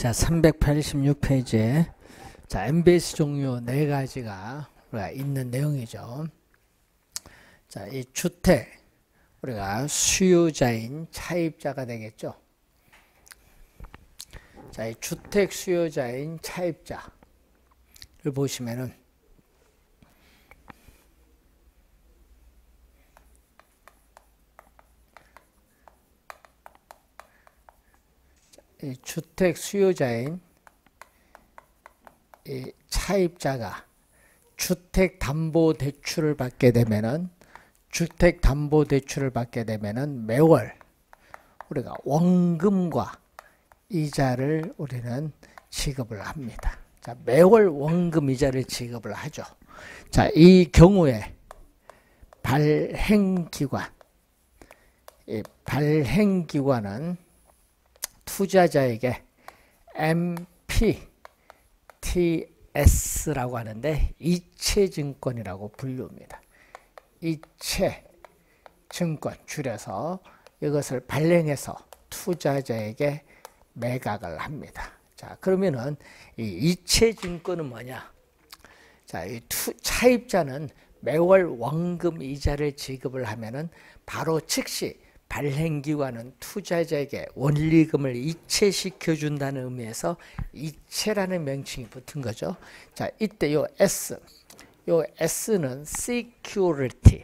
자, 386페이지에 자, MBS 종류 4가지가 우리가 있는 내용이죠. 자, 이 주택 우리가 수요자인 차입자가 되겠죠. 자, 이 주택 수요자인 차입자를 보시면은 이 주택 수요자인 이 차입자가 주택담보대출을 받게 되면은 매월 우리가 원금과 이자를 우리는 지급을 합니다. 자, 매월 원금 이자를 지급을 하죠. 자, 이 경우에 발행기관은 투자자에게 MPTS라고 하는데 이체증권이라고 불립니다. 이체증권 줄여서 이것을 발행해서 투자자에게 매각을 합니다. 자, 그러면은 이 이체증권은 뭐냐? 자, 이 차입자는 매월 원금 이자를 지급을 하면은 바로 즉시 발행기관은 투자자에게 원리금을 이체시켜 준다는 의미에서 이체라는 명칭이 붙은 거죠. 자, 이때 요 S는 security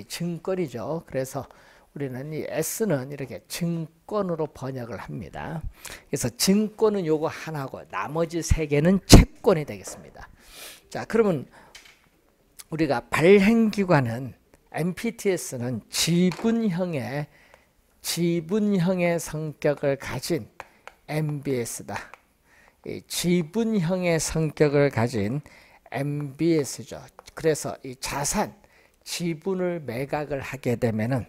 증권이죠. 그래서 우리는 이 S는 이렇게 증권으로 번역을 합니다. 그래서 증권은 요거 하나고 나머지 3개는 채권이 되겠습니다. 자, 그러면 우리가 발행기관은 MPTS는 지분형의 성격을 가진 MBS다. 이 지분형의 성격을 가진 MBS죠. 그래서 이 지분을 매각을 하게 되면은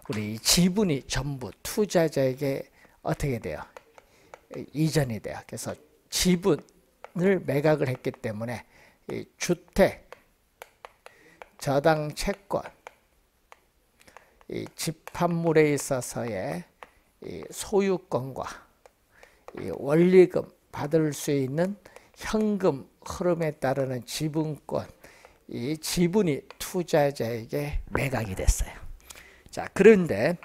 우리 지분이 전부 투자자에게 어떻게 돼요? 이전이 돼요. 그래서 지분을 매각을 했기 때문에 이 주택, 저당 채권, 이 집합물에 있어서의 이 소유권과 이 원리금 받을 수 있는 현금 흐름에 따르는 지분권, 이 지분이 투자자에게 매각이 됐어요. 자, 그런데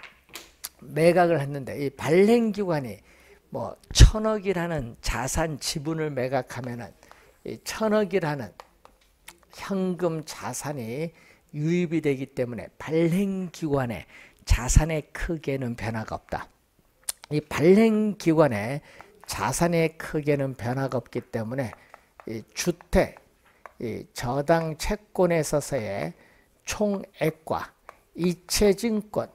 매각을 했는데 이 발행기관이 뭐 1000억이라는 자산 지분을 매각하면은 이 1000억이라는 현금 자산이 유입이 되기 때문에 발행기관의 자산의 크기에는 변화가 없다. 이 발행기관의 자산의 크기에는 변화가 없기 때문에 이 주택, 이 저당 채권에 있어서의 총액과 이체증권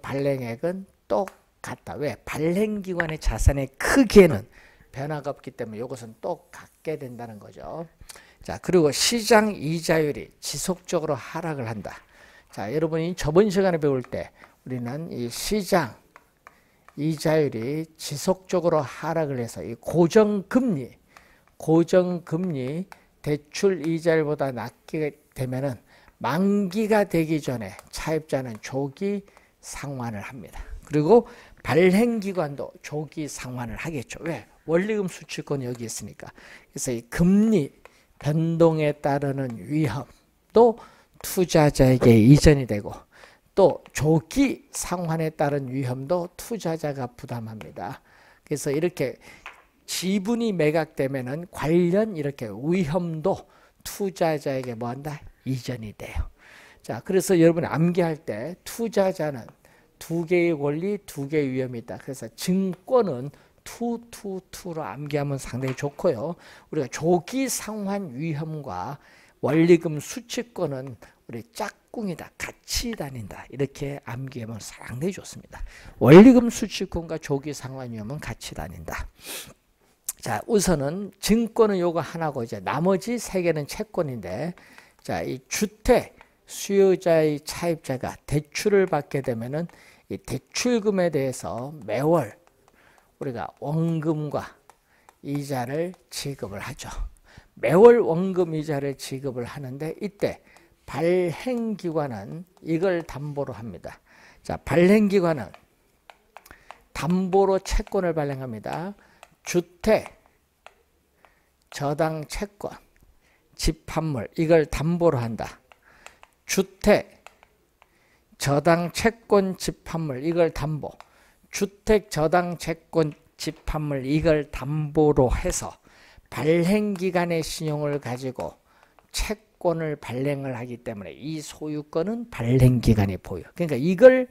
발행액은 똑같다. 왜? 발행기관의 자산의 크기에는 변화가 없기 때문에 이것은 똑같게 된다는 거죠. 자, 그리고 시장 이자율이 지속적으로 하락을 한다. 자, 여러분이 저번 시간에 배울 때 우리는 이 시장 이자율이 지속적으로 하락을 해서 이 고정금리 대출 이자율보다 낮게 되면은 만기가 되기 전에 차입자는 조기 상환을 합니다. 그리고 발행기관도 조기 상환을 하겠죠. 왜? 원리금 수취권이 여기 있으니까. 그래서 이 금리 변동에 따르는 위험도 투자자에게 이전이 되고 또 조기 상환에 따른 위험도 투자자가 부담합니다. 그래서 이렇게 지분이 매각되면은 관련 이렇게 위험도 투자자에게 뭐한다? 이전이 돼요. 자, 그래서 여러분이 암기할 때 투자자는 2개의 권리, 2개의 위험이 있다. 그래서 증권은 2로 암기하면 상당히 좋고요. 우리가 조기 상환 위험과 원리금 수취권은 우리 짝꿍이다. 같이 다닌다. 이렇게 암기하면 상당히 좋습니다. 원리금 수취권과 조기 상환 위험은 같이 다닌다. 자, 우선은 증권은 요거 하나고 이제 나머지 3개는 채권인데, 자, 이 주택 수요자의 차입자가 대출을 받게 되면은 이 대출금에 대해서 매월 우리가 원금과 이자를 지급을 하죠. 매월 원금 이자를 지급을 하는데 이때 발행기관은 이걸 담보로 합니다. 자, 발행기관은 담보로 채권을 발행합니다. 주택, 저당 채권, 집합물 이걸 담보로 한다. 주택, 저당 채권, 집합물 이걸 담보. 주택, 저당 채권, 집합물 이걸 담보로 해서 발행기간의 신용을 가지고 채권을 발행을 하기 때문에 이 소유권은 발행기간이 보유. 그러니까 이걸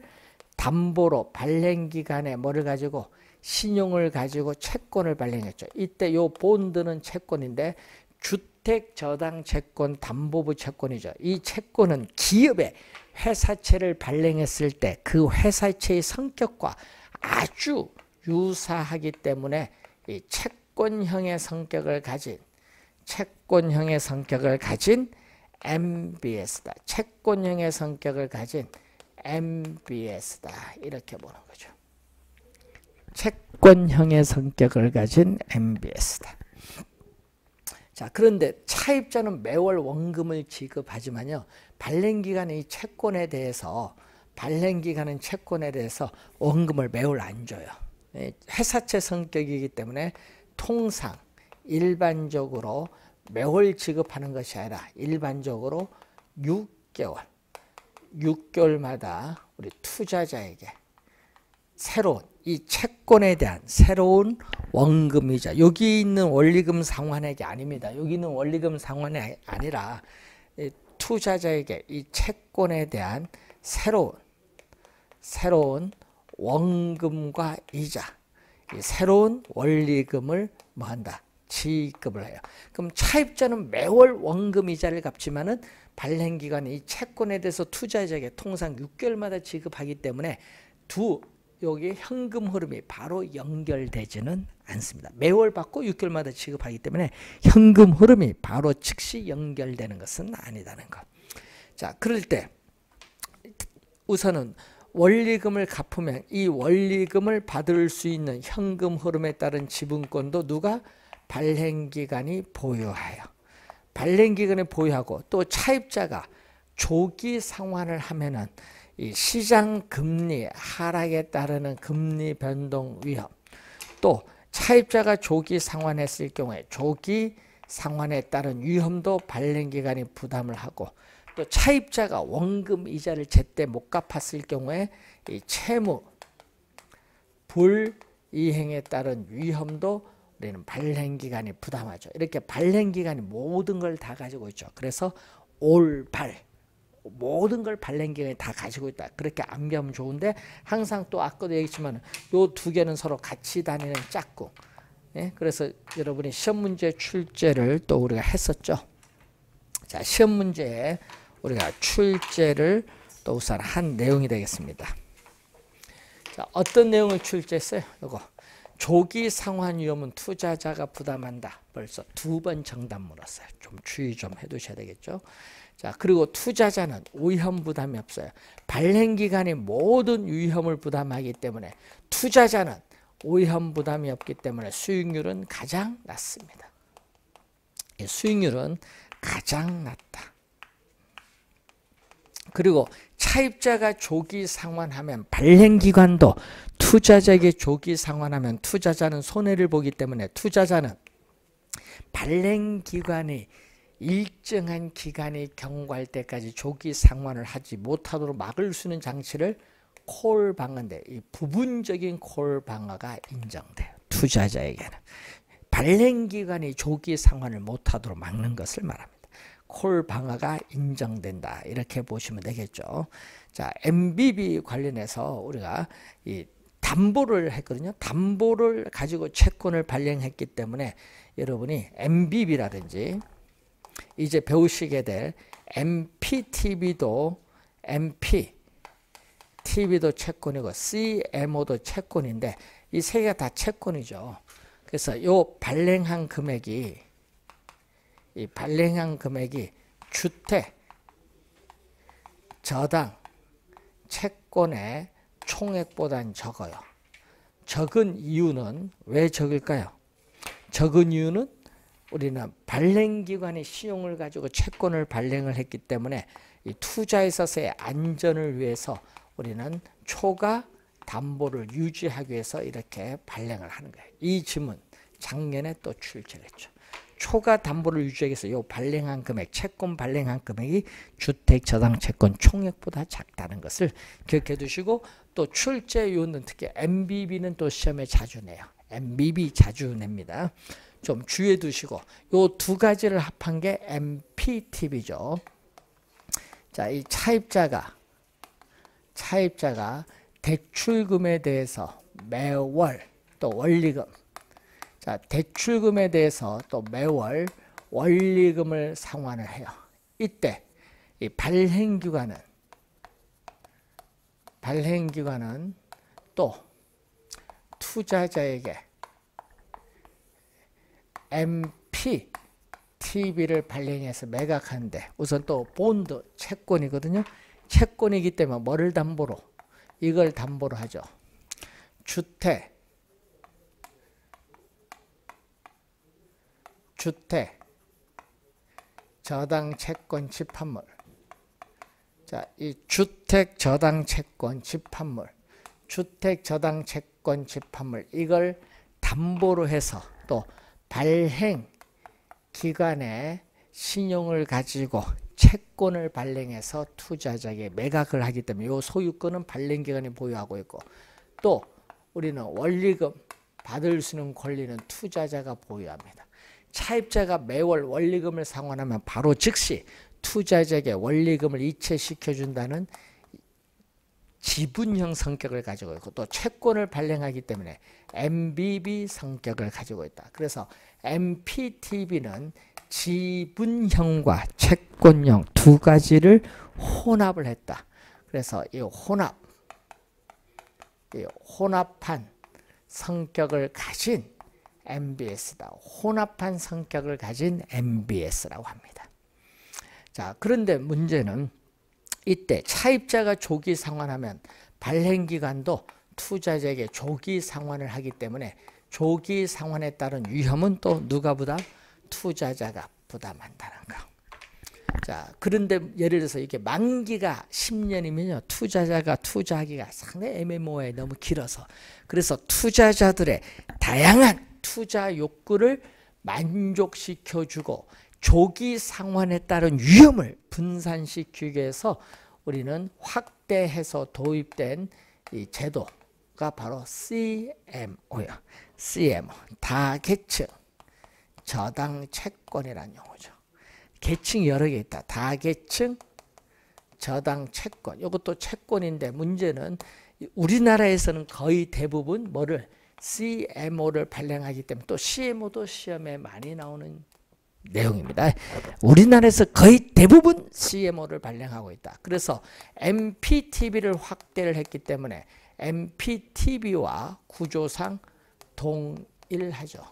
담보로 발행기간에 뭐를 가지고 신용을 가지고 채권을 발행했죠. 이때 요 본드는 채권인데 주택 저당 채권 담보부 채권이죠. 이 채권은 기업의 회사채를 발행했을 때 그 회사채의 성격과 아주 유사하기 때문에 이 채권형의 성격을 가진 MBS다. 채권형의 성격을 가진 MBS다. 이렇게 보는 거죠. 채권형의 성격을 가진 MBS다. 자, 그런데 차입자는 매월 원금을 지급하지만요. 발행기간의 이 채권에 대해서 원금을 매월 안 줘요. 회사채 성격이기 때문에 통상 일반적으로 매월 지급하는 것이 아니라 일반적으로 6개월마다 우리 투자자에게 새로운 이 채권에 대한 새로운 원금이자 여기 있는 원리금 상환액이 아닙니다. 여기 있는 원리금 상환이 아니라 투자자에게 이 채권에 대한 새로운 원금과 이자, 이 새로운 원리금을 뭐 한다? 지급을 해요. 그럼 차입자는 매월 원금 이자를 갚지만은 발행기간이 이 채권에 대해서 투자자에게 통상 6개월마다 지급하기 때문에 여기 현금 흐름이 바로 연결되지는 않습니다. 매월 받고 6개월마다 지급하기 때문에 현금 흐름이 바로 즉시 연결되는 것은 아니다는 것. 자, 그럴 때 우선은 원리금을 갚으면 이 원리금을 받을 수 있는 현금 흐름에 따른 지분권도 누가? 발행기간이 보유해요. 발행기간을 보유하고 또 차입자가 조기 상환을 하면은 이 시장 금리 하락에 따르는 금리 변동 위험, 또 차입자가 조기 상환했을 경우에 조기 상환에 따른 위험도 발행기간이 부담을 하고, 또 차입자가 원금 이자를 제때 못 갚았을 경우에 이 채무 불이행에 따른 위험도 우리는 발행기간이 부담하죠. 이렇게 발행기간이 모든 걸 다 가지고 있죠. 그래서 모든 걸 발행기간이 다 가지고 있다. 그렇게 암기하면 좋은데, 항상 또 아까도 얘기했지만 요 두 개는 서로 같이 다니는 짝꿍. 예? 그래서 여러분이 시험 문제 출제를 또 우리가 했었죠. 자, 시험 문제에 우리가 출제를 또 우선 한 내용이 되겠습니다. 자, 어떤 내용을 출제했어요? 요거. 조기 상환 위험은 투자자가 부담한다. 벌써 2번 정답 물었어요. 좀 주의 좀 해두셔야 되겠죠. 자, 그리고 투자자는 위험 부담이 없어요. 발행기간이 모든 위험을 부담하기 때문에 투자자는 위험 부담이 없기 때문에 수익률은 가장 낮습니다. 수익률은 가장 낮다. 그리고 차입자가 조기 상환하면 발행기관도 투자자에게 조기 상환하면 투자자는 손해를 보기 때문에 투자자는 발행기관이 일정한 기간이 경과할 때까지 조기 상환을 하지 못하도록 막을 수 있는 장치를 콜 방어인데, 이 부분적인 콜 방어가 인정돼요. 투자자에게는 발행기관이 조기 상환을 못하도록 막는 것을 말합니다. 콜 방어가 인정된다. 이렇게 보시면 되겠죠. 자, MBB 관련해서 우리가 이 담보를 했거든요. 담보를 가지고 채권을 발행했기 때문에 여러분이 MBB라든지 이제 배우시게 될 MPTV도 채권이고 CMO도 채권인데 이 세 개가 다 채권이죠. 그래서 요 발행한 금액이 주택, 저당, 채권의 총액보다는 적어요. 적은 이유는 왜 적을까요? 적은 이유는 우리는 발행기관의 신용을 가지고 채권을 발행을 했기 때문에 이 투자에 있어서의 안전을 위해서 우리는 초과 담보를 유지하기 위해서 이렇게 발행을 하는 거예요. 이 짐은 작년에 또 출제했죠. 초과 담보를 유지하기 위해서 이 발행한 금액, 채권 발행한 금액이 주택저당채권 총액보다 작다는 것을 기억해 두시고, 또 출제 요인은 특히 MBB는 또 시험에 자주 내요. MBB 자주 냅니다. 좀 주의해 두시고, 요 두 가지를 합한 게 MPTB죠. 자, 이 차입자가 대출금에 대해서 매월 또 원리금, 자, 대출금에 대해서 또 매월 원리금을 상환을 해요. 이때 이 발행기관은 또 투자자에게 MPTB를 발행해서 매각하는데, 우선 또 본드, 채권이거든요. 채권이기 때문에 뭐를 담보로? 이걸 담보로 하죠. 주택 저당 채권 집합물. 자, 이 주택 저당 채권 집합물, 이걸 담보로 해서 또 발행 기관의 신용을 가지고 채권을 발행해서 투자자에게 매각을 하기 때문에 이 소유권은 발행기관이 보유하고 있고, 또 우리는 원리금 받을 수 있는 권리는 투자자가 보유합니다. 차입자가 매월 원리금을 상환하면 바로 즉시 투자자에게 원리금을 이체시켜준다는 지분형 성격을 가지고 있고, 또 채권을 발행하기 때문에 MBB 성격을 가지고 있다. 그래서 MPTB는 지분형과 채권형 두 가지를 혼합을 했다. 그래서 이 혼합한 성격을 가진 MBS다. 혼합한 성격을 가진 MBS라고 합니다. 자, 그런데 문제는 이때 차입자가 조기 상환하면 발행기관도 투자자에게 조기 상환을 하기 때문에 조기 상환에 따른 위험은 또 누가 부담? 투자자가 부담한다는 거. 자, 그런데 예를 들어서 이게 만기가 10년이면요, 투자자가 투자하기가 상당히 애매모호해, 너무 길어서. 그래서 투자자들의 다양한 투자 욕구를 만족시켜주고 조기 상환에 따른 위험을 분산시키기 위해서 우리는 확대해서 도입된 이 제도가 바로 CMO예요. CMO, 다계층 저당 채권이라는 용어죠. 계층이 여러 개 있다. 다계층 저당 채권. 이것도 채권인데 문제는 우리나라에서는 거의 대부분 뭐를 CMO를 발행하기 때문에, 또 CMO도 시험에 많이 나오는 내용입니다. 우리나라에서 거의 대부분 CMO를 발행하고 있다. 그래서 MPTB를 확대를 했기 때문에 MPTB와 구조상 동일하죠.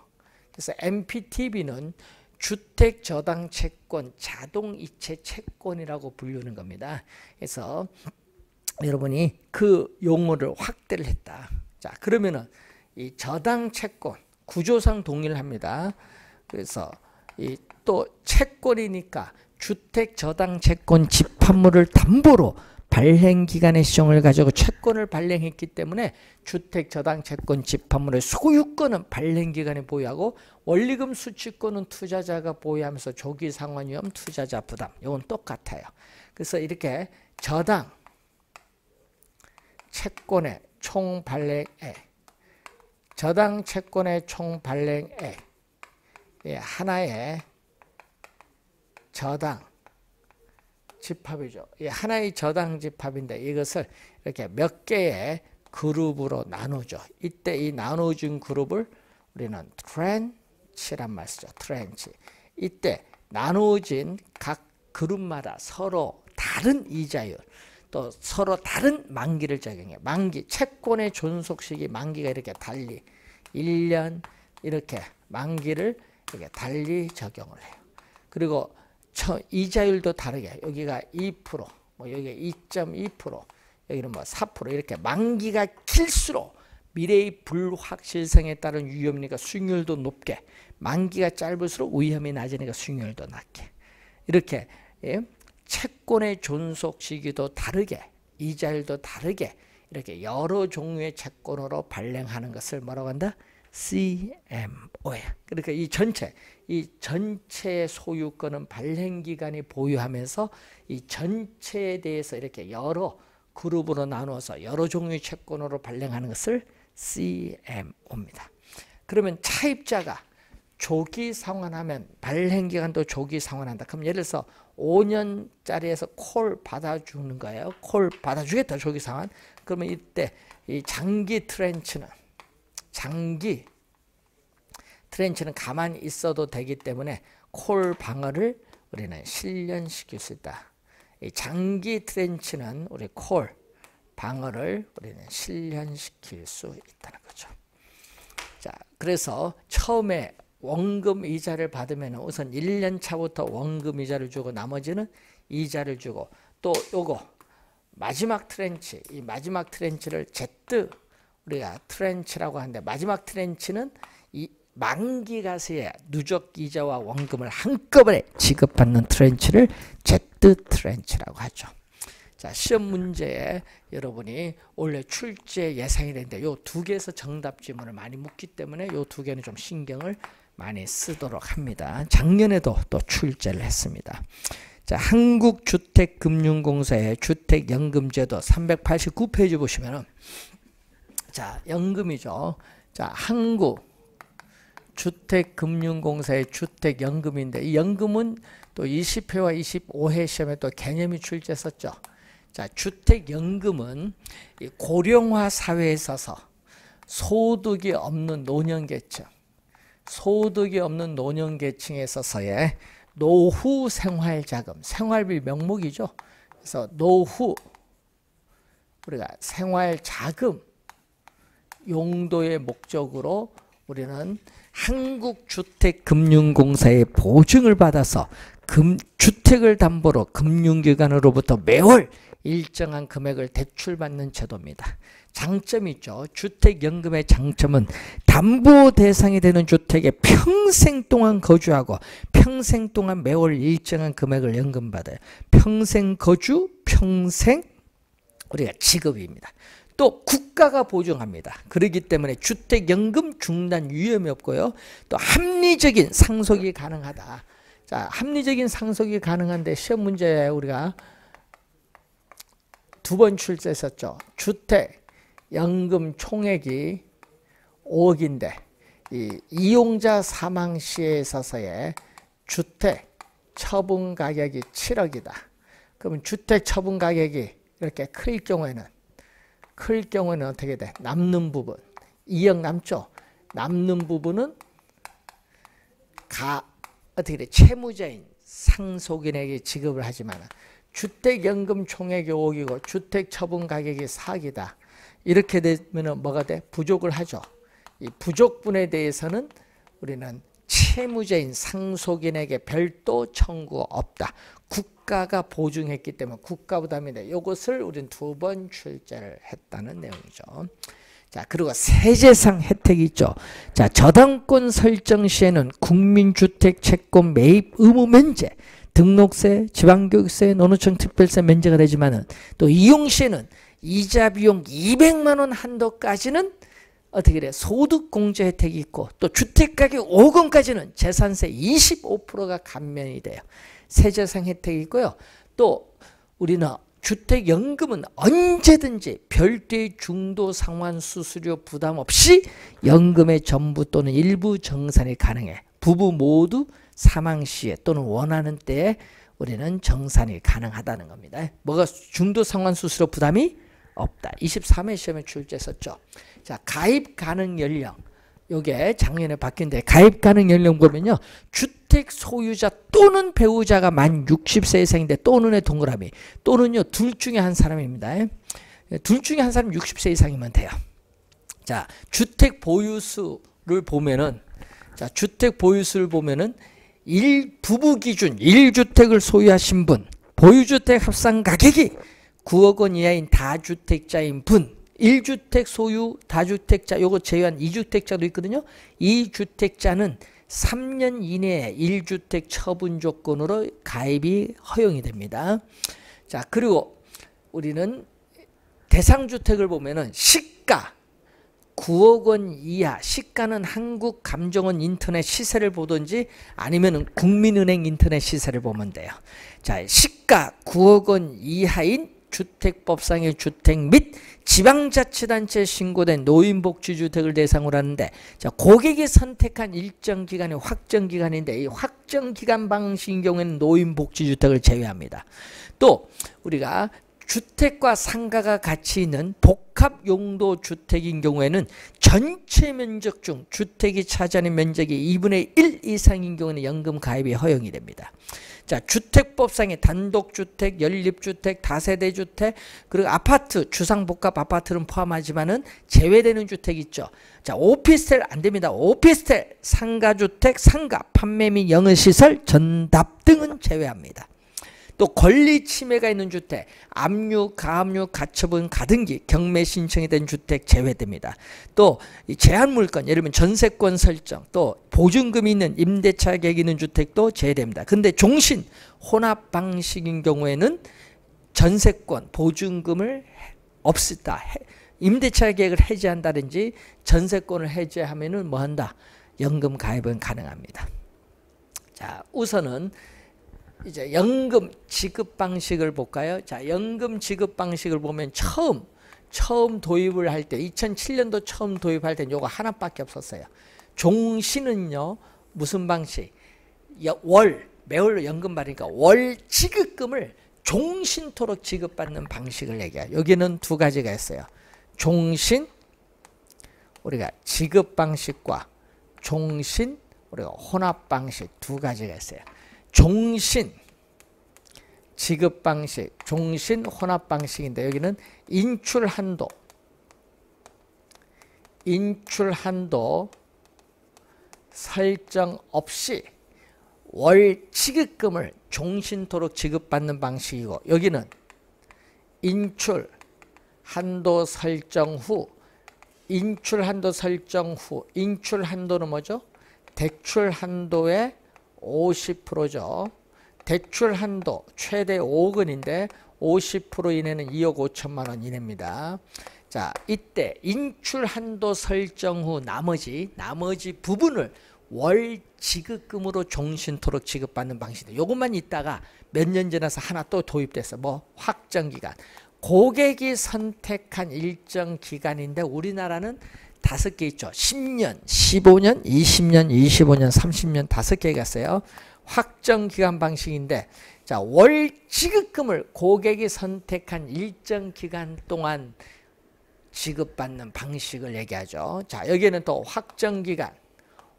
그래서 MPTB는 주택저당채권 자동이체채권이라고 부르는 겁니다. 그래서 여러분이 그 용어를 확대를 했다. 자, 그러면은 이 저당채권 구조상 동일합니다. 그래서 이 또 채권이니까 주택저당채권 집합물을 담보로 발행기관의 시정을 가지고 채권을 발행했기 때문에 주택저당채권 집합물의 소유권은 발행기관이 보유하고 원리금 수취권은 투자자가 보유하면서 조기 상환 위험, 투자자 부담, 이건 똑같아요. 그래서 이렇게 저당 채권의 총 발행액, 저당 채권의 총 발행액, 하나의 저당 집합이죠. 이 하나의 저당 집합인데 이것을 이렇게 몇 개의 그룹으로 나누죠. 이때 이 나눠진 그룹을 우리는 트렌치란 말 쓰죠. 트렌치. 이때 나누어진 각 그룹마다 서로 다른 이자율, 또 서로 다른 만기를 적용해요. 만기, 채권의 존속시기 만기가 이렇게 달리 1년 이렇게 만기를 이렇게 달리 적용을 해요. 그리고 이자율도 다르게, 여기가 2%, 뭐 여기가 2.2%, 여기는 뭐 4% 이렇게 만기가 길수록 미래의 불확실성에 따른 위험이니까 수익률도 높게, 만기가 짧을수록 위험이 낮으니까 수익률도 낮게, 이렇게 채권의 존속 시기도 다르게, 이자율도 다르게 이렇게 여러 종류의 채권으로 발행하는 것을 뭐라고 한다? CMO야. 그러니까 이 전체의 소유권은 발행기관이 보유하면서 이 전체에 대해서 이렇게 여러 그룹으로 나누어서 여러 종류의 채권으로 발행하는 것을 CMO입니다. 그러면 차입자가 조기 상환하면 발행기간도 조기 상환한다. 그럼 예를 들어서 5년짜리에서 콜 받아주는 거예요. 콜 받아주겠다, 조기 상환. 그러면 이때 이 장기 트렌치는 가만히 있어도 되기 때문에 콜 방어를 우리는 실현시킬 수 있다. 이 장기 트렌치는 우리 콜 방어를 우리는 실현시킬 수 있다는 거죠. 자, 그래서 처음에 원금 이자를 받으면 우선 1년 차부터 원금 이자를 주고 나머지는 이자를 주고, 또 요거 마지막 트렌치, 이 마지막 트렌치를 Z 우리가 트렌치라고 하는데, 마지막 트렌치는 이 만기가 새야 누적 이자와 원금을 한꺼번에 지급받는 트렌치를 Z 트렌치라고 하죠. 자, 시험 문제에 여러분이 원래 출제 예상이 되는데 요 두 개에서 정답 지문을 많이 묻기 때문에 요 두 개는 좀 신경을 많이 쓰도록 합니다. 작년에도 또 출제를 했습니다. 자, 한국주택금융공사의 주택연금제도 389페이지 보시면은, 자, 연금이죠. 자, 한국주택금융공사의 주택연금인데, 이 연금은 또 20회와 25회 시험에 또 개념이 출제했었죠. 자, 주택연금은 고령화 사회에 있어서 소득이 없는 노년계층에 있어서의 노후 생활자금, 생활비 명목이죠. 그래서 노후 우리가 생활자금 용도의 목적으로 우리는 한국주택금융공사의 보증을 받아서 주택을 담보로 금융기관으로부터 매월 일정한 금액을 대출받는 제도입니다. 장점이 있죠. 주택연금의 장점은 담보 대상이 되는 주택에 평생 동안 거주하고 평생 동안 매월 일정한 금액을 연금받아요. 평생 거주, 평생 우리가 지급입니다. 또 국가가 보증합니다. 그렇기 때문에 주택연금 중단 위험이 없고요. 또 합리적인 상속이 가능하다. 자, 합리적인 상속이 가능한데 시험 문제에 우리가 2번 출제했었죠. 주택연금 총액이 5억인데 이 이용자 사망 시에 있어서의 주택 처분 가격이 7억이다. 그러면 주택 처분 가격이 이렇게 클 경우에는 어떻게 돼? 남는 부분 2억 남죠. 남는 부분은 어떻게 돼? 채무자인 상속인에게 지급을 하지만 주택연금 총액이 5억이고 주택 처분 가격이 4억이다. 이렇게 되면 뭐가 돼? 부족을 하죠. 이 부족분에 대해서는 우리는 채무자인 상속인에게 별도 청구 없다. 국가가 보증했기 때문에 국가 부담인데 이것을 우리는 2번 출제를 했다는 내용이죠. 자, 그리고 세제상 혜택이 있죠. 자, 저당권 설정 시에는 국민주택 채권 매입 의무 면제, 등록세, 지방교육세, 노노청 특별세 면제가 되지만은 또 이용 시에는 이자 비용 200만 원 한도까지는 어떻게 돼? 소득 공제 혜택이 있고, 또 주택가격 5억 원까지는 재산세 25%가 감면이 돼요. 세제상 혜택이 있고요. 또 우리는 주택연금은 언제든지 별도의 중도 상환 수수료 부담 없이 연금의 전부 또는 일부 정산이 가능해. 부부 모두 사망 시에 또는 원하는 때에 우리는 정산이 가능하다는 겁니다. 뭐가 중도 상환 수수료 부담이 없다. 23회 시험에 출제했었죠. 자, 가입 가능 연령. 요게 작년에 바뀐데 가입 가능 연령 보면요. 주택 소유자 또는 배우자가 만 60세 이상인데 또는의 동그라미. 또는요. 둘 중에 한 사람입니다. 둘 중에 한 사람 60세 이상이면 돼요. 자, 주택 보유수를 보면은 부부 기준 1주택을 소유하신 분, 보유주택 합산 가격이 9억 원 이하인 다주택자인 분, 1주택 소유 다주택자, 요거 제외한 2주택자도 있거든요. 2주택자는 3년 이내에 1주택 처분 조건으로 가입이 허용이 됩니다. 자, 그리고 우리는 대상주택을 보면은 시가 9억 원 이하, 시가는 한국감정원 인터넷 시세를 보든지 아니면 국민은행 인터넷 시세를 보면 돼요. 자, 시가 9억 원 이하인 주택법상의 주택 및 지방자치단체에 신고된 노인복지주택을 대상으로 하는데, 자, 고객이 선택한 일정 기간이 확정 기간인데 이 확정 기간 방식인 경우에는 노인복지주택을 제외합니다. 또 우리가 주택과 상가가 같이 있는 복합용도주택인 경우에는 전체 면적 중 주택이 차지하는 면적이 2분의 1 이상인 경우는 연금 가입이 허용이 됩니다. 자, 주택법상의 단독주택, 연립주택, 다세대주택, 그리고 아파트, 주상복합 아파트는 포함하지만은 제외되는 주택 있죠. 자, 오피스텔 안 됩니다. 오피스텔, 상가주택, 상가, 판매 및 영업시설, 전답 등은 제외합니다. 또 권리 침해가 있는 주택, 압류, 가압류, 가처분, 가등기, 경매 신청이 된 주택 제외됩니다. 또 제한 물건, 예를 들면 전세권 설정, 또 보증금이 있는 임대차 계획이 있는 주택도 제외됩니다. 근데 종신, 혼합 방식인 경우에는 전세권, 보증금을 없애다, 임대차 계획을 해지한다든지 전세권을 해지하면은 뭐 한다? 연금 가입은 가능합니다. 자, 우선은 이제 연금 지급 방식을 볼까요? 자, 연금 지급 방식을 보면 처음 도입을 할 때 2007년도 처음 도입할 때는 요거 하나밖에 없었어요. 종신은요 무슨 방식? 매월 연금 받으니까 월 지급금을 종신토록 지급받는 방식을 얘기해요. 여기는 두 가지가 있어요. 종신 우리가 지급 방식과 종신 우리가 혼합 방식 두 가지가 있어요. 종신 지급 방식, 종신 혼합 방식인데 여기는 인출 한도 설정 없이 월 지급금을 종신토록 지급받는 방식이고, 여기는 인출 한도 설정 후 인출 한도는 뭐죠? 대출 한도의 50%죠. 대출 한도 최대 5억 원인데 50% 이내는 2억 5천만 원 이내입니다. 자, 이때 인출 한도 설정 후 나머지 부분을 월 지급금으로 종신토록 지급받는 방식인데, 이것만 있다가 몇 년 지나서 하나 또 도입됐어. 뭐 확정 기간. 고객이 선택한 일정 기간인데 우리나라는 5개 있죠. 10년, 15년, 20년, 25년, 30년 5개가 있어요. 확정 기간 방식인데, 자, 월 지급금을 고객이 선택한 일정 기간 동안 지급받는 방식을 얘기하죠. 자, 여기에는 또 확정 기간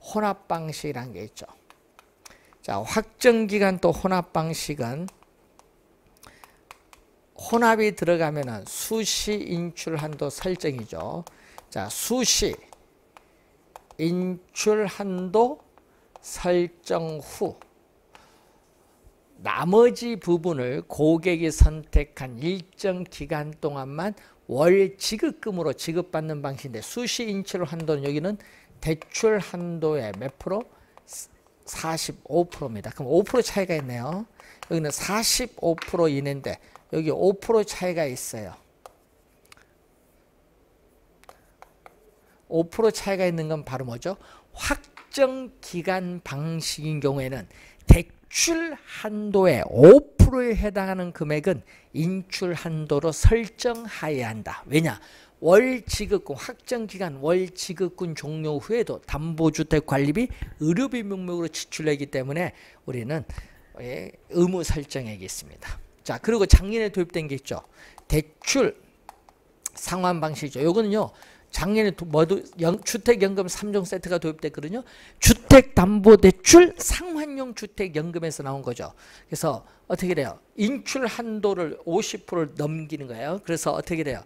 혼합 방식이라는 게 있죠. 자, 확정 기간 또 혼합 방식은 혼합이 들어가면은 수시 인출 한도 설정이죠. 자, 수시 인출 한도 설정 후 나머지 부분을 고객이 선택한 일정 기간 동안만 월 지급금으로 지급받는 방식인데, 수시 인출 한도는 여기는 대출 한도의 몇 프로? 45%입니다. 그럼 5% 차이가 있네요. 여기는 45% 이내인데 여기 5% 차이가 있어요. 5% 차이가 있는 건 바로 뭐죠? 확정 기간 방식인 경우에는 대출 한도의 5%에 해당하는 금액은 인출 한도로 설정하여야 한다. 왜냐? 월 지급금, 확정 기간 월 지급금 종료 후에도 담보주택 관리비, 의료비 명목으로 지출되기 때문에 우리는 의무 설정액이 있습니다. 자, 그리고 작년에 도입된 게 있죠. 대출 상환 방식이죠. 요거는요, 작년에 주택연금 3종 세트가 도입됐거든요. 주택담보대출 상환용 주택연금에서 나온 거죠. 그래서 어떻게 돼요? 인출 한도를 50%를 넘기는 거예요. 그래서 어떻게 돼요?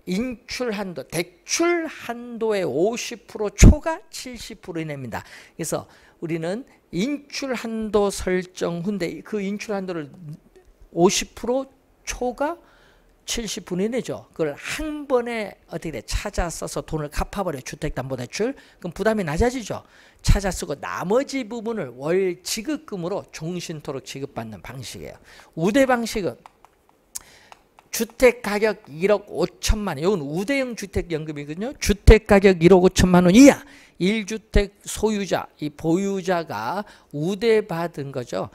인출 한도, 대출 한도의 50% 초과 70% 이내입니다. 그래서 우리는 인출 한도 설정 후인데 그 인출 한도를 50% 초과 70% 이내죠. 그걸 한 번에 어떻게 돼? 찾아 써서 돈을 갚아버려요. 주택담보대출. 그럼 부담이 낮아지죠. 찾아 쓰고 나머지 부분을 월 지급금으로 종신토록 지급받는 방식이에요. 우대 방식은 주택가격 1억 5천만 원, 이건 우대형 주택연금이거든요. 주택가격 1억 5천만 원 이하 1주택 소유자, 이 보유자가 우대받은 거죠.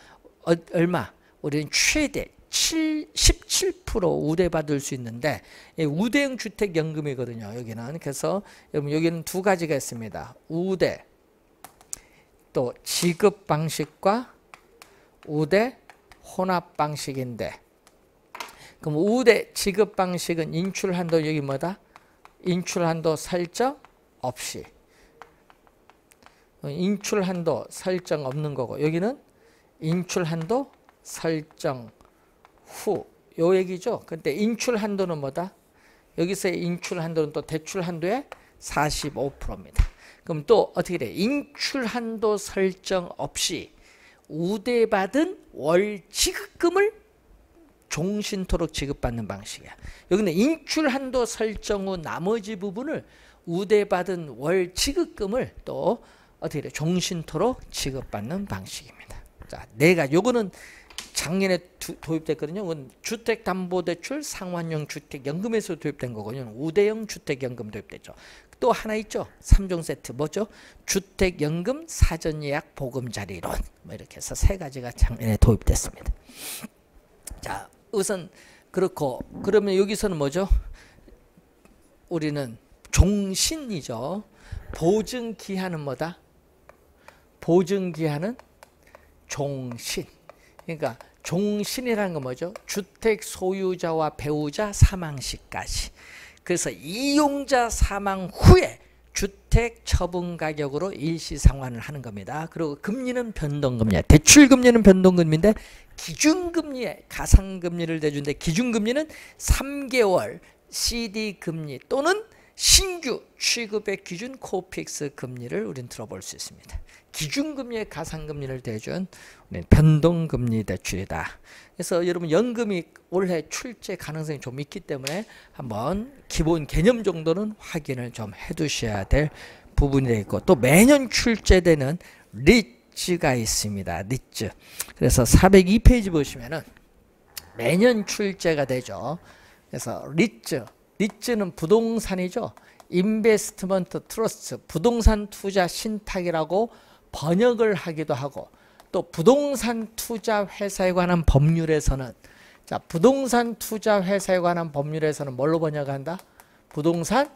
얼마? 우리는 최대 17% 우대받을 수 있는데 우대형 주택연금이거든요. 여기는. 그래서 여기는 두 가지가 있습니다. 우대, 또 지급 방식과 우대 혼합 방식인데, 그럼 우대 지급 방식은 인출한도 여기 뭐다? 인출한도 설정 없이, 인출한도 설정 없는 거고, 여기는 인출한도 설정 후, 요 얘기죠. 근데 인출한도는 뭐다? 여기서의 인출한도는 또 대출한도의 45%입니다. 그럼 또 어떻게 돼? 인출한도 설정 없이 우대받은 월 지급금을 종신토록 지급받는 방식이야. 여기는 인출한도 설정 후 나머지 부분을 우대받은 월 지급금을 또 어떻게 돼? 종신토록 지급받는 방식입니다. 자, 내가 요거는 작년에 도입됐거든요. 이건 주택담보대출 상환형 주택연금에서 도입된 거거든요. 우대형 주택연금 도입됐죠. 또 하나 있죠. 3종 세트 뭐죠? 주택연금 사전예약 보금자리론, 뭐 이렇게 해서 세 가지가 작년에 도입됐습니다. 자, 우선 그렇고, 그러면 여기서는 뭐죠? 우리는 종신이죠. 보증기한은 뭐다? 보증기한은 종신. 그러니까 종신이라는 건 뭐죠? 주택 소유자와 배우자 사망 시까지. 그래서 이용자 사망 후에 주택 처분 가격으로 일시 상환을 하는 겁니다. 그리고 금리는 변동금리야. 대출 금리는 변동금리인데 기준금리에 가상금리를 대주는데, 기준금리는 3개월 CD 금리 또는 신규 취급의 기준 코픽스 금리를 우린 들어볼 수 있습니다. 기준금리에 가상금리를 대준 변동금리 대출이다. 그래서 여러분 연금이 올해 출제 가능성이 좀 있기 때문에 한번 기본 개념 정도는 확인을 좀 해두셔야 될 부분이 되어 있고, 또 매년 출제되는 리츠가 있습니다. 리츠. 그래서 402페이지 보시면은 매년 출제가 되죠. 그래서 리츠는 부동산이죠. 인베스트먼트 트러스트, 부동산 투자 신탁이라고 번역을 하기도 하고, 또 부동산 투자 회사에 관한 법률에서는, 자, 부동산 투자 회사에 관한 법률에서는 뭘로 번역한다? 부동산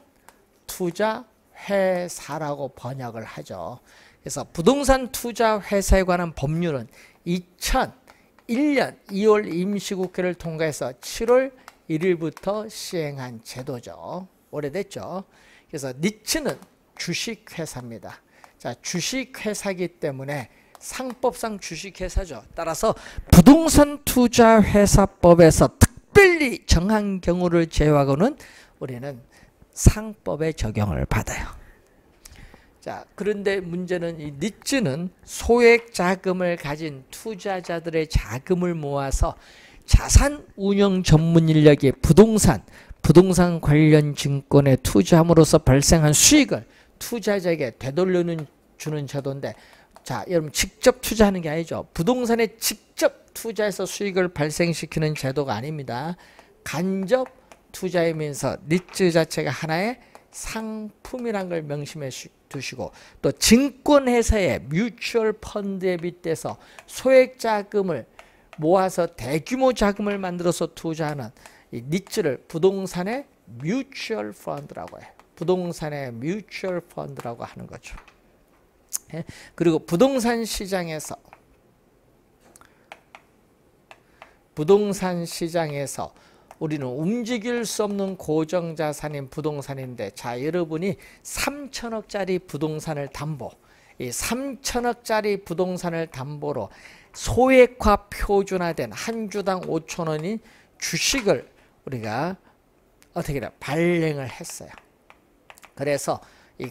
투자 회사라고 번역을 하죠. 그래서 부동산 투자 회사에 관한 법률은 2001년 2월 임시국회를 통과해서 7월 1일부터 시행한 제도죠. 오래됐죠. 그래서 니츠는 주식회사입니다. 자, 주식회사이기 때문에 상법상 주식회사죠. 따라서 부동산 투자회사법에서 특별히 정한 경우를 제외하고는 우리는 상법에 적용을 받아요. 자, 그런데 문제는 이 니츠는 소액 자금을 가진 투자자들의 자금을 모아서 자산 운용 전문 인력이 부동산 관련 증권에 투자함으로써 발생한 수익을 투자자에게 되돌려주는 제도인데, 자, 여러분 직접 투자하는 게 아니죠. 부동산에 직접 투자해서 수익을 발생시키는 제도가 아닙니다. 간접 투자이면서 니츠 자체가 하나의 상품이라는 걸 명심해 두시고, 또 증권회사의 뮤추얼 펀드에 빗대서 소액 자금을 모아서 대규모 자금을 만들어서 투자하는 이 니츠를 부동산의 뮤추얼 펀드라고 해요. 부동산의 뮤추얼 펀드라고 하는 거죠. 그리고 부동산 시장에서 우리는 움직일 수 없는 고정자산인 부동산인데, 자, 여러분이 3천억짜리 부동산을 담보, 이 3천억짜리 부동산을 담보로 소액화 표준화된 한 주당 5천 원인 주식을 우리가 어떻게 돼? 발행을 했어요. 그래서 이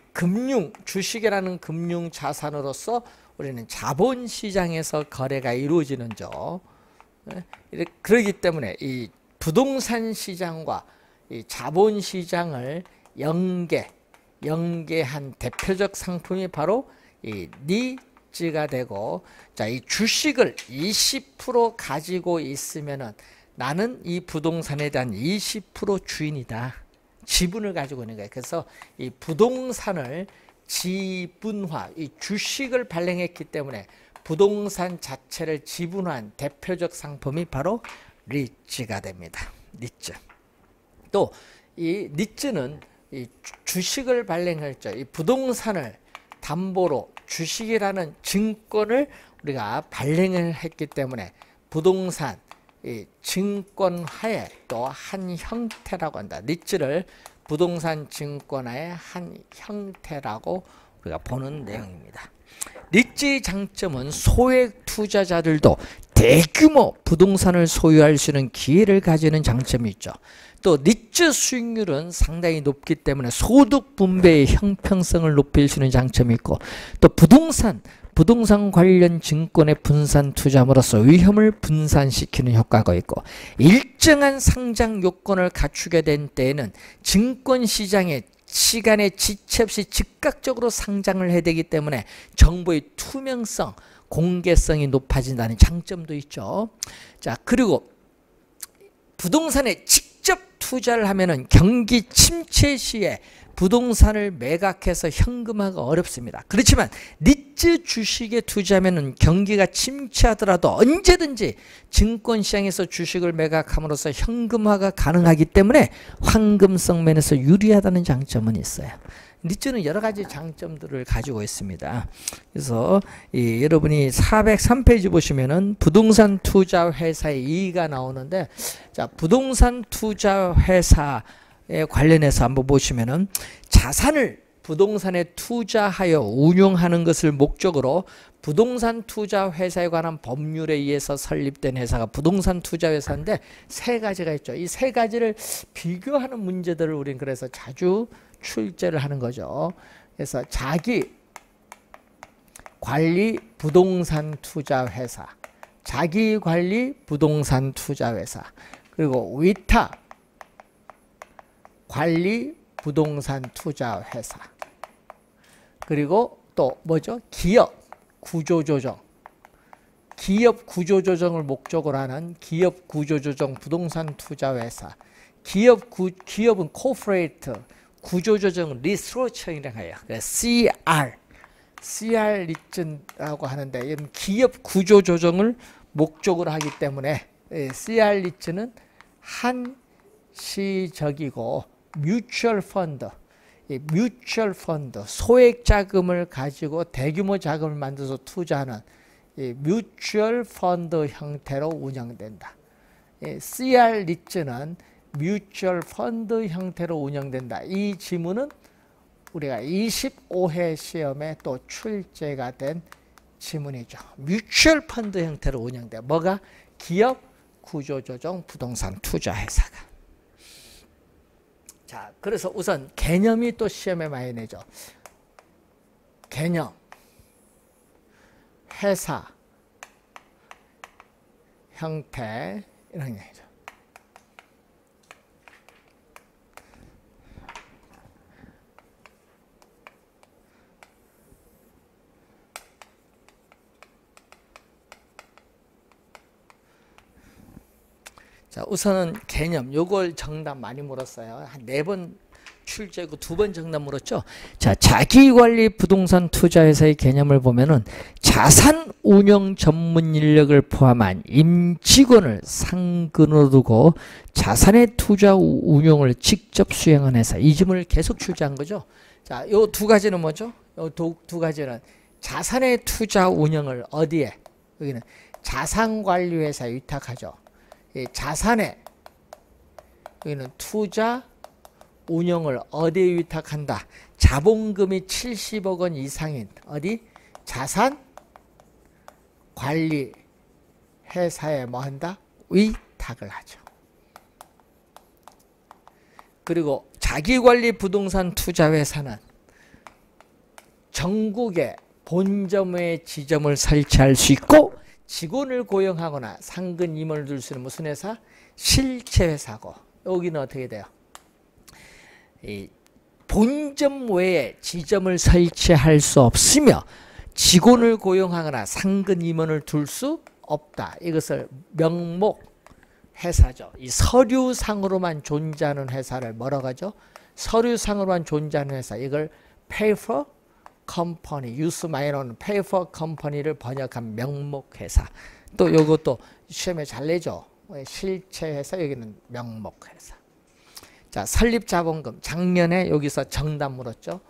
주식이라는 금융 자산으로서 우리는 자본시장에서 거래가 이루어지는 점. 그렇기 때문에 이 부동산 시장과 이 자본시장을 연계한 대표적 상품이 바로 이 니츠가 되고, 자, 이 주식을 20% 가지고 있으면은 나는 이 부동산에 대한 20% 주인이다. 지분을 가지고 있는 거예요. 그래서 이 부동산을 지분화, 이 주식을 발행했기 때문에 부동산 자체를 지분화한 대표적 상품이 바로 리츠가 됩니다. 리츠. 또 이 리츠는 이 주식을 발행했죠. 이 부동산을 담보로 주식이라는 증권을 우리가 발행을 했기 때문에 부동산 이 증권화의 또 한 형태라고 한다. 리츠를 부동산 증권화의 한 형태라고 우리가 보는 내용입니다. 리츠의 장점은 소액 투자자들도 대규모 부동산을 소유할 수 있는 기회를 가지는 장점이 있죠. 또 리츠 수익률은 상당히 높기 때문에 소득 분배의 형평성을 높일 수 있는 장점이 있고, 또 부동산 관련 증권의 분산 투자함으로써 위험을 분산시키는 효과가 있고, 일정한 상장 요건을 갖추게 된 때에는 증권시장에 시간에 지체 없이 즉각적으로 상장을 해야 되기 때문에 정보의 투명성, 공개성이 높아진다는 장점도 있죠. 자, 그리고 부동산에 직접 투자를 하면은 경기 침체 시에 부동산을 매각해서 현금화가 어렵습니다. 그렇지만 리츠 주식에 투자하면은 경기가 침체하더라도 언제든지 증권시장에서 주식을 매각함으로써 현금화가 가능하기 때문에 황금성 면에서 유리하다는 장점은 있어요. 리츠는 여러 가지 장점들을 가지고 있습니다. 그래서 여러분이 403페이지 보시면은 부동산 투자 회사의 이의가 나오는데, 자, 부동산 투자 회사에 관련해서 한번 보시면은 자산을 부동산에 투자하여 운용하는 것을 목적으로 부동산 투자 회사에 관한 법률에 의해서 설립된 회사가 부동산 투자 회사인데 세 가지가 있죠. 이 세 가지를 비교하는 문제들을 우리는 그래서 자주 출제를 하는 거죠. 그래서 자기 관리 부동산 투자 회사, 자기 관리 부동산 투자 회사, 그리고 위탁 관리 부동산 투자 회사, 그리고 또 뭐죠? 기업 구조조정, 기업 구조조정을 목적으로 하는 기업 구조조정 부동산 투자 회사, 기업은 corporate 구조조정 리스트러처링이라고 해요. CR 리츠라고 하는데 이런 기업 구조조정을 목적으로 하기 때문에 CR 리츠는 한시적이고 뮤추얼 펀드, 소액 자금을 가지고 대규모 자금을 만들어서 투자하는 뮤추얼 펀드 형태로 운영된다. CR 리츠는 뮤추얼 펀드 형태로 운영된다. 이 지문은 우리가 25회 시험에 또 출제가 된 지문이죠. 뮤추얼 펀드 형태로 운영돼. 뭐가? 기업 구조조정 부동산 투자 회사가. 자, 그래서 우선 개념이 또 시험에 많이 내죠. 개념, 회사, 형태 이런 얘기죠. 자, 우선은 개념, 요걸 정답 많이 물었어요. 한 4번 출제고 2번 정답 물었죠. 자, 자기관리 부동산 투자회사의 개념을 보면은 자산 운영 전문 인력을 포함한 임직원을 상근으로 두고 자산의 투자 운용을 직접 수행한 회사. 이 지문을 계속 출제한 거죠. 자, 요 2가지는 뭐죠? 요 두 가지는 자산의 투자 운영을 어디에? 여기는 자산관리회사에 위탁하죠. 자산의 여기는 투자 운영을 어디에 위탁한다? 자본금이 70억 원 이상인 어디? 자산 관리 회사에 뭐 한다? 위탁을 하죠. 그리고 자기관리 부동산 투자 회사는 전국에 본점의 지점을 설치할 수 있고 직원을 고용하거나 상근 임원을 둘 수 있는 무슨 회사? 실체 회사고. 여기는 어떻게 돼요? 이 본점 외에 지점을 설치할 수 없으며 직원을 고용하거나 상근 임원을 둘 수 없다. 이것을 명목 회사죠. 이 서류상으로만 존재하는 회사를 뭐라고 하죠? 서류상으로만 존재하는 회사. 이걸 paper company, use 마이너는 paper company를 번역한 명목회사. 또 요것도 시험에 잘 내죠. 실체 회사, 여기는 명목회사. 자, 설립자본금. 작년에 여기서 정답 물었죠.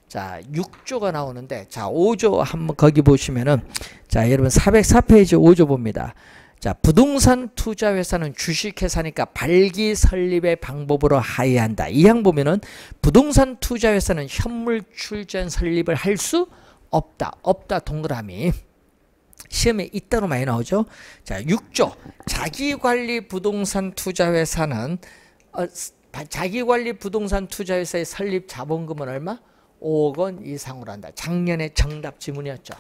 자, 6조가 나오는데, 자, 5조 한번 거기 보시면은, 자, 여러분 404페이지 5조 봅니다. 자, 부동산 투자회사는 주식회사니까 발기 설립의 방법으로 하야한다. 이 항 보면은 부동산 투자회사는 현물 출전 설립을 할 수 없다. 없다 동그라미. 시험에 이따로 많이 나오죠. 자, 6조 자기관리 부동산 투자회사는 자기관리 부동산 투자회사의 설립 자본금은 얼마? 5억 원 이상으로 한다. 작년에 정답 지문이었죠.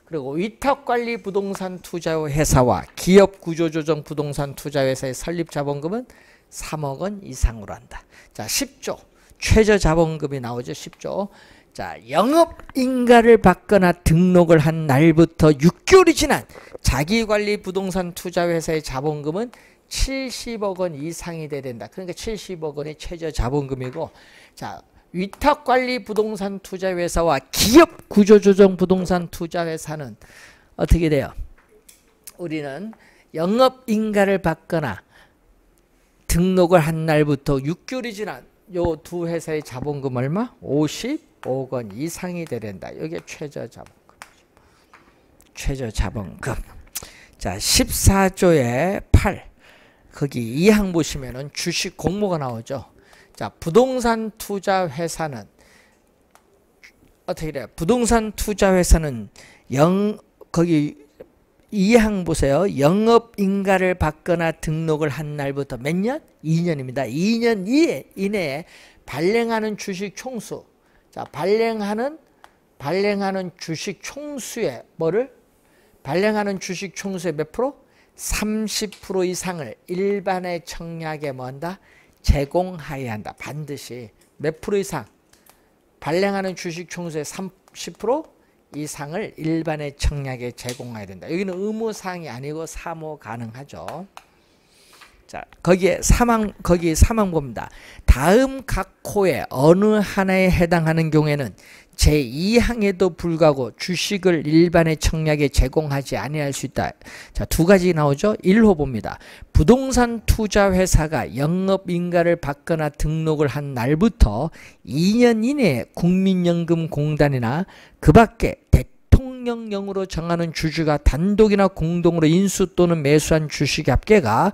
그리고 위탁관리 부동산 투자회사와 기업구조조정 부동산 투자회사의 설립 자본금은 3억 원 이상으로 한다. 자, 10조 최저자본금이 나오죠. 10조. 자, 영업인가를 받거나 등록을 한 날부터 6개월이 지난 자기관리 부동산 투자회사의 자본금은 70억 원 이상이 돼야 된다. 그러니까 70억 원이 최저자본금이고, 자, 위탁관리 부동산 투자회사와 기업구조조정 부동산 투자회사는 어떻게 돼요? 우리는 영업인가를 받거나 등록을 한 날부터 6개월이 지난 요 두 회사의 자본금 얼마? 55억 원 이상이 돼야 된다. 이게 최저자본금. 최저자본금. 자, 14조의 8. 거기 2항 보시면은 주식 공모가 나오죠. 자, 부동산 투자 회사는 어떻게 돼요? 부동산 투자 회사는 거기 2항 보세요. 영업인가를 받거나 등록을 한 날부터 몇 년? 2년입니다. 2년 이내에 발행하는 주식 총수. 자, 발행하는 주식 총수의 뭐를? 발행하는 주식 총수의 몇 프로? 30% 이상을 일반의 청약에 뭐 한다? 제공하여야 한다. 반드시 몇 프로 이상? 발행하는 주식 총수의 30% 이상을 일반의 청약에 제공해야 된다. 여기는 의무사항이 아니고 사모 가능하죠. 자, 거기 3항 봅니다. 다음 각 호의 어느 하나에 해당하는 경우에는 제2항에도 불구하고 주식을 일반의 청약에 제공하지 아니할 수 있다. 자, 두 가지 나오죠. 1호 봅니다. 부동산 투자 회사가 영업인가를 받거나 등록을 한 날부터 2년 이내에 국민연금공단이나 그 밖에 대통령령으로 정하는 주주가 단독이나 공동으로 인수 또는 매수한 주식의 합계가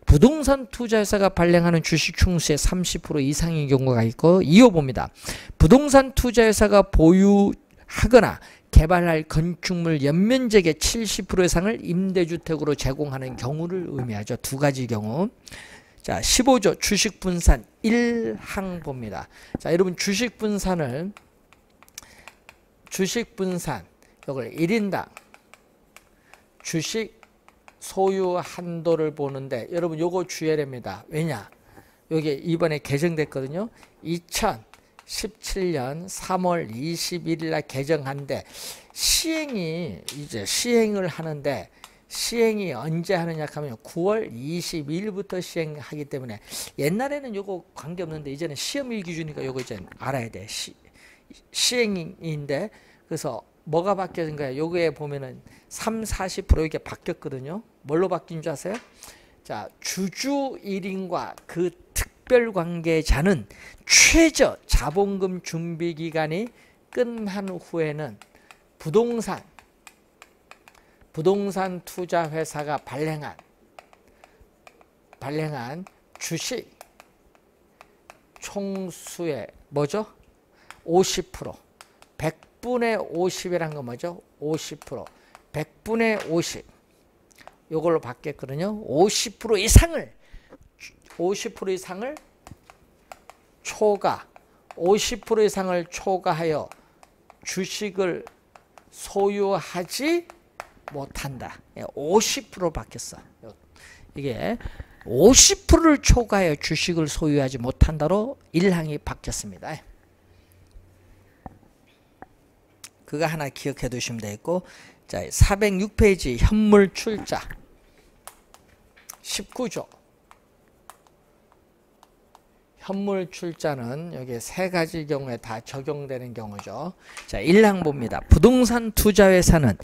부동산 투자회사가 발행하는 주식 총수의 30% 이상인 경우가 있고, 2호 봅니다. 부동산 투자회사가 보유하거나 개발할 건축물 연면적의 70% 이상을 임대주택으로 제공하는 경우를 의미하죠. 두 가지 경우. 자, 15조 주식분산 1항 봅니다. 자, 여러분 주식분산 이걸 1인당 주식 소유 한도를 보는데, 여러분 요거 주의해야 됩니다. 왜냐? 요게 이번에 개정됐거든요. 2017년 3월 21일 날 개정한데, 시행을 하는데, 시행이 언제 하느냐 하면 9월 22일부터 시행하기 때문에, 옛날에는 요거 관계없는데 이제는 시험일 기준이니까 요거 이제 알아야 돼. 시행인데, 그래서 뭐가 바뀌어진 거예요? 요거에 보면은 40% 이게 바뀌었거든요. 뭘로 바뀐 줄 아세요? 자, 주주 1인과 그 특별관계자는 최저 자본금 준비 기간이 끝난 후에는 부동산 투자 회사가 발행한 주식 총수의 뭐죠? 50%. 100분의 50이란 건 뭐죠? 50%. 100분의 50. 요걸로 바뀌었거든요. 50% 이상을 초과하여 주식을 소유하지 못한다. 50% 바뀌었어. 이게 50%를 초과하여 주식을 소유하지 못한다로 1항이 바뀌었습니다. 그거 하나 기억해 두시면 되겠고, 자, 406페이지 현물 출자 19조 현물 출자는 여기 세 가지 경우에 다 적용되는 경우죠. 자, 1항 봅니다. 부동산 투자회사는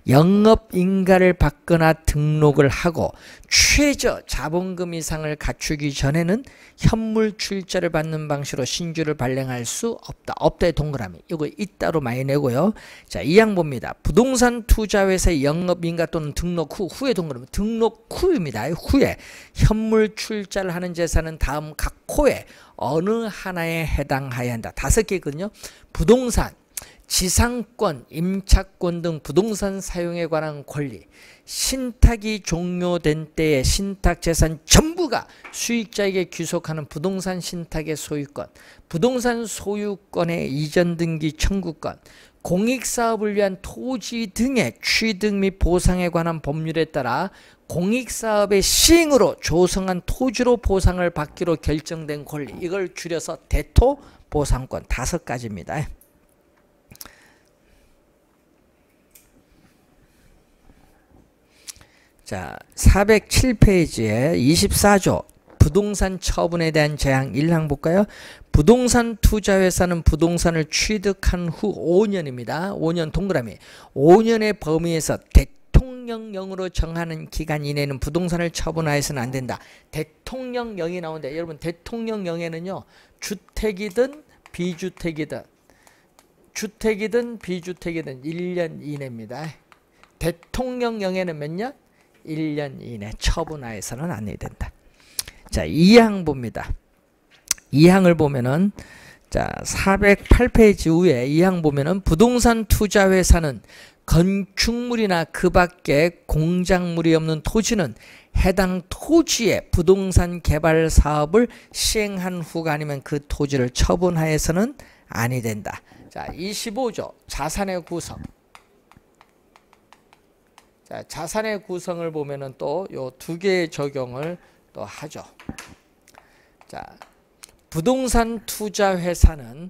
영업인가를 받거나 등록을 하고 최저 자본금 이상을 갖추기 전에는 현물 출자를 받는 방식으로 신주를 발행할 수 없다. 없다의 동그라미. 이거 있다로 많이 내고요. 자, 2항 봅니다. 부동산 투자회사의 영업인가 또는 등록 후에 동그라미. 등록 후입니다. 후에 현물 출자를 하는 재산은 다음 각 호에 어느 하나에 해당하여야 한다. 5개거든요. 부동산, 지상권, 임차권 등 부동산 사용에 관한 권리, 신탁이 종료된 때에 신탁재산 전부가 수익자에게 귀속하는 부동산 신탁의 소유권, 부동산 소유권의 이전 등기 청구권, 공익사업을 위한 토지 등의 취득 및 보상에 관한 법률에 따라 공익사업의 시행으로 조성한 토지로 보상을 받기로 결정된 권리, 이걸 줄여서 대토보상권 5가지입니다. 자, 407페이지에 24조 부동산 처분에 대한 제한 1항 볼까요? 부동산 투자회사는 부동산을 취득한 후 5년입니다. 5년 동그라미. 5년의 범위에서 대통령령으로 정하는 기간 이내는 부동산을 처분하여서는 안 된다. 대통령령이 나오는데 여러분 대통령령에는요. 주택이든 비주택이든 주택이든 비주택이든 1년 이내입니다. 대통령령에는 몇 년? 1년 이내 처분하여서는 안 된다. 자, 2항 봅니다. 2항을 보면은 자, 408페이지 위에 2항 보면은 부동산 투자회사는 건축물이나 그 밖에 공작물이 없는 토지는 해당 토지의 부동산 개발 사업을 시행한 후가 아니면 그 토지를 처분하여서는 아니 된다. 자, 25조 자산의 구성. 자, 자산의 구성을 보면은 또 요 2개의 적용을 또 하죠. 자, 부동산 투자 회사는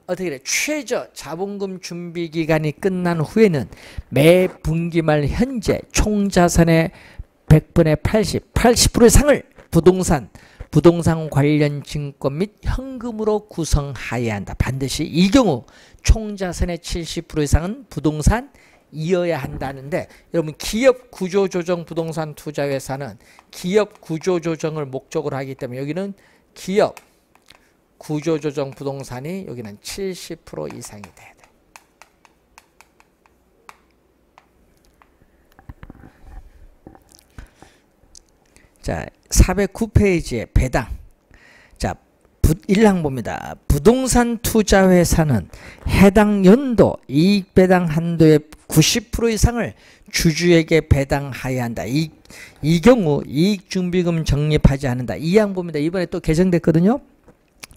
어떻게 돼? 최저 자본금 준비 기간이 끝난 후에는 매 분기 말 현재 총 자산의 100분의 80%의 상을 부동산 관련 증권 및 현금으로 구성하여야 한다. 반드시 이 경우 총 자산의 70% 이상은 부동산 이어야 한다는데 여러분 기업 구조조정 부동산 투자회사는 기업 구조조정을 목적으로 하기 때문에 여기는 기업 구조조정 부동산이 여기는 70% 이상이 돼야 돼. 자, 409페이지에 배당. 자, 1항 봅니다. 부동산 투자회사는 해당 연도 이익 배당 한도의 90% 이상을 주주에게 배당하여야 한다. 이 경우 이익준비금 적립하지 않는다. 2항 봅니다. 이번에 또 개정됐거든요.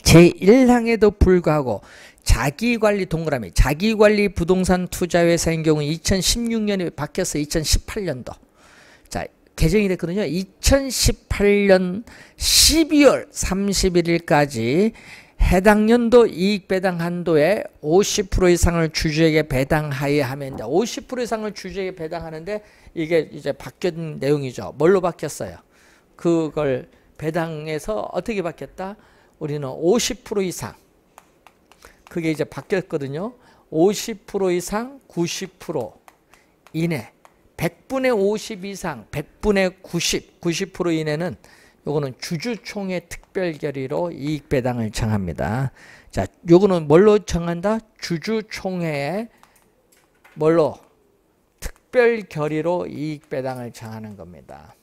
제1항에도 불구하고 자기관리 동그라미 자기관리 부동산 투자회사인 경우 2016년에 바뀌어서 2018년도 자 개정이 됐거든요. 2018년 12월 31일까지 해당 연도 이익 배당 한도의 50% 이상을 주주에게 배당하여야 하면 돼. 50% 이상을 주주에게 배당하는데 이게 이제 바뀐 내용이죠. 뭘로 바뀌었어요? 그걸 배당해서 어떻게 바뀌었다? 우리는 50% 이상. 그게 이제 바뀌었거든요. 50% 이상, 90% 이내. 100분의 50 이상, 100분의 90, 90% 이내는 요거는 주주총회 특별 결의로 이익 배당을 정합니다. 자, 요거는 뭘로 정한다? 주주총회에 뭘로? 특별 결의로 이익 배당을 정하는 겁니다.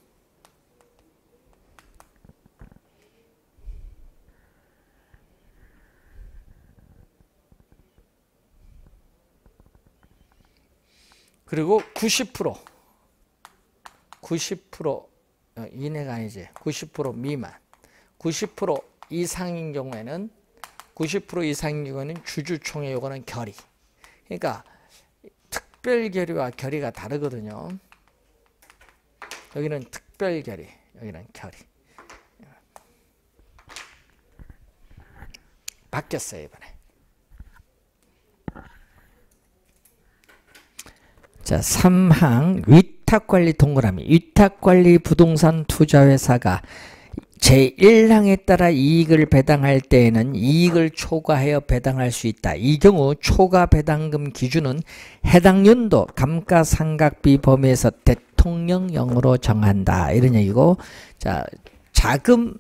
그리고 90% 이내가 아니지. 90% 미만. 90% 이상인 경우에는 90% 이상인 경우에는 주주총회 요거는 결의. 그러니까 특별 결의와 결의가 다르거든요. 여기는 특별 결의, 여기는 결의. 바뀌었어요, 이번에. 자, 3항 위탁관리 동그라미. 위탁관리 부동산 투자회사가 제1항에 따라 이익을 배당할 때에는 이익을 초과하여 배당할 수 있다. 이 경우 초과 배당금 기준은 해당 연도 감가상각비 범위에서 대통령령으로 정한다. 이런 얘기고, 자, 자금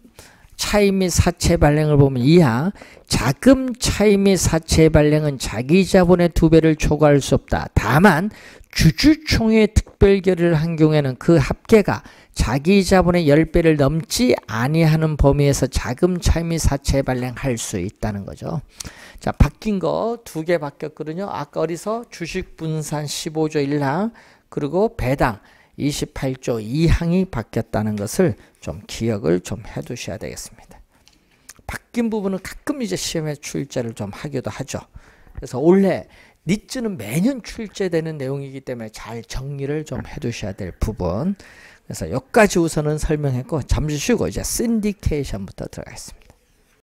차입 및 사채 발행을 보면 이하 자금 차입 및 사채 발행은 자기 자본의 2배를 초과할 수 없다. 다만 주주총회 특별 결의를 한 경우에는 그 합계가 자기 자본의 10배를 넘지 아니하는 범위에서 자금 차입 및 사채 발행할 수 있다는 거죠. 자, 바뀐 거 2개 바뀌었거든요. 아까 어디서 주식 분산 15조 1항 그리고 배당 28조 2항이 바뀌었다는 것을 좀 기억을 좀 해 두셔야 되겠습니다. 바뀐 부분은 가끔 이제 시험에 출제를 좀 하기도 하죠. 그래서 올해 니츠는 매년 출제되는 내용이기 때문에 잘 정리를 좀 해 두셔야 될 부분. 그래서 여기까지 우선은 설명했고 잠시 쉬고 이제 신디케이션부터 들어가겠습니다.